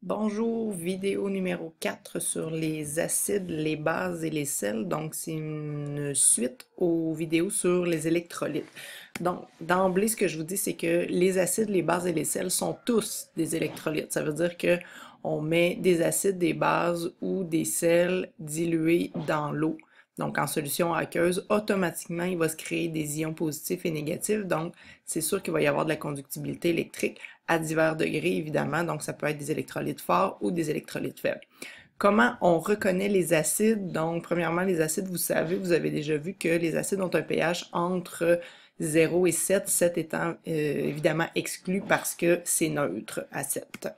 Bonjour, vidéo numéro 4 sur les acides, les bases et les sels. Donc, c'est une suite aux vidéos sur les électrolytes. Donc, d'emblée, ce que je vous dis, c'est que les acides, les bases et les sels sont tous des électrolytes. Ça veut dire que on met des acides, des bases ou des sels dilués dans l'eau. Donc, en solution aqueuse, automatiquement, il va se créer des ions positifs et négatifs. Donc, c'est sûr qu'il va y avoir de la conductibilité électrique à divers degrés, évidemment. Donc, ça peut être des électrolytes forts ou des électrolytes faibles. Comment on reconnaît les acides? Donc, premièrement, les acides, vous savez, vous avez déjà vu que les acides ont un pH entre 0 et 7, 7 étant évidemment exclu parce que c'est neutre à 7.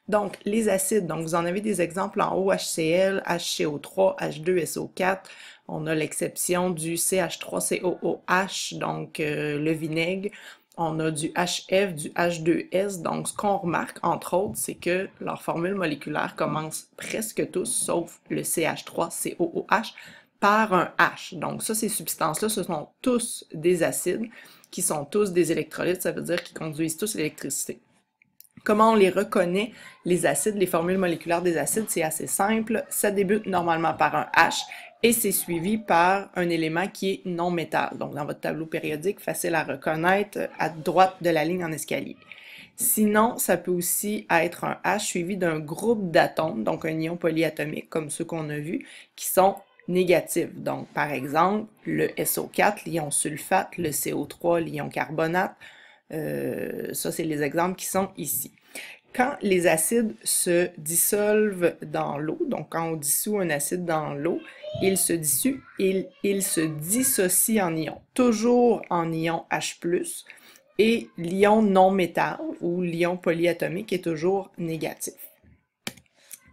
Donc, les acides, donc vous en avez des exemples en haut, HCl, HCO3, H2SO4. On a l'exception du CH3COOH, donc le vinaigre. On a du HF, du H2S. Donc, ce qu'on remarque, entre autres, c'est que leur formule moléculaire commence presque tous, sauf le CH3COOH, par un H. Donc, ça, ces substances-là, ce sont tous des acides qui sont tous des électrolytes. Ça veut dire qu'ils conduisent tous l'électricité. Comment on les reconnaît, les acides, les formules moléculaires des acides? C'est assez simple. Ça débute normalement par un H et c'est suivi par un élément qui est non-métal. Donc, dans votre tableau périodique, facile à reconnaître, à droite de la ligne en escalier. Sinon, ça peut aussi être un H suivi d'un groupe d'atomes, donc un ion polyatomique, comme ceux qu'on a vus, qui sont négatifs. Donc, par exemple, le SO4, l'ion sulfate, le CO3, l'ion carbonate. Ça, c'est les exemples qui sont ici. Quand les acides se dissolvent dans l'eau, donc quand on dissout un acide dans l'eau, il se dissout, il se dissocie en ions, toujours en ion H+, et l'ion non-métal ou l'ion polyatomique est toujours négatif.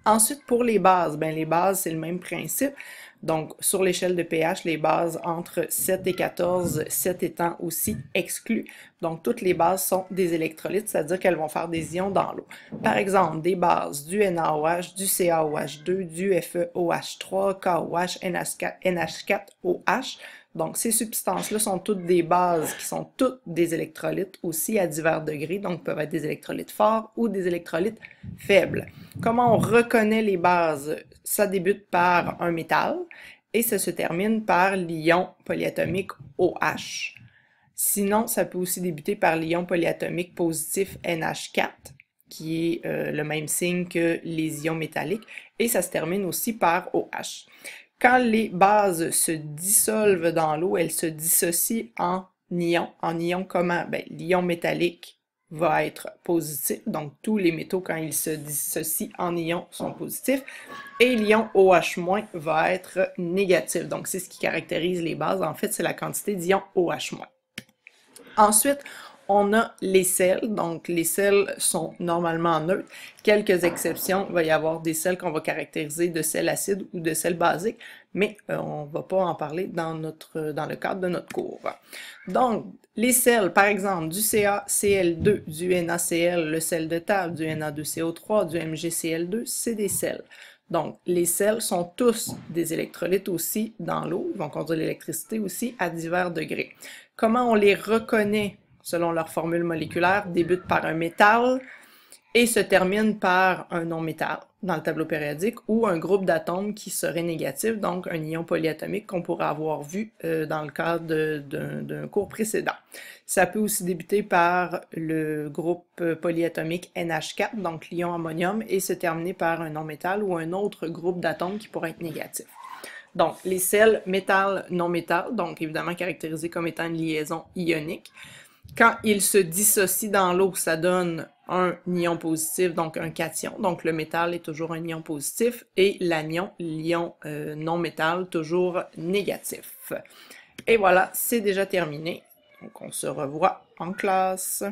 Ensuite, pour les bases, les bases, c'est le même principe. Donc, sur l'échelle de pH, les bases entre 7 et 14, 7 étant aussi exclus. Donc, toutes les bases sont des électrolytes, c'est-à-dire qu'elles vont faire des ions dans l'eau. Par exemple, des bases du NaOH, du CaOH2, du FeOH3, KOH, NH4OH. Donc, ces substances-là sont toutes des bases qui sont toutes des électrolytes aussi à divers degrés, donc peuvent être des électrolytes forts ou des électrolytes faibles. Comment on reconnaît les bases? Ça débute par un métal et ça se termine par l'ion polyatomique OH. Sinon, ça peut aussi débuter par l'ion polyatomique positif NH4, qui est le même signe que les ions métalliques, et ça se termine aussi par OH. Quand les bases se dissolvent dans l'eau, elles se dissocient en ions. En ions comment? L'ion métallique va être positif, donc tous les métaux, quand ils se dissocient en ions, sont positifs, et l'ion OH- va être négatif. Donc, c'est ce qui caractérise les bases. En fait, c'est la quantité d'ions OH-. Ensuite, on a les sels. Donc, les sels sont normalement neutres. Quelques exceptions, il va y avoir des sels qu'on va caractériser de sels acides ou de sels basiques, mais on ne va pas en parler dans le cadre de notre cours. Donc, les sels, par exemple, du CaCl2, du NaCl, le sel de table, du Na2CO3, du MgCl2, c'est des sels. Donc, les sels sont tous des électrolytes aussi dans l'eau. Ils vont conduire l'électricité aussi à divers degrés. Comment on les reconnaît selon leur formule moléculaire? Débute par un métal et se termine par un non-métal dans le tableau périodique ou un groupe d'atomes qui serait négatif, donc un ion polyatomique qu'on pourrait avoir vu dans le cadre d'un cours précédent. Ça peut aussi débuter par le groupe polyatomique NH4, donc l'ion ammonium, et se terminer par un non-métal ou un autre groupe d'atomes qui pourrait être négatif. Donc, les sels métal-non-métal, donc évidemment caractérisés comme étant une liaison ionique. Quand ils se dissocient dans l'eau, ça donne un ion positif, donc un cation. Donc, le métal est toujours un ion positif et l'anion, l'ion non-métal, toujours négatif. Et voilà, c'est déjà terminé. Donc, on se revoit en classe.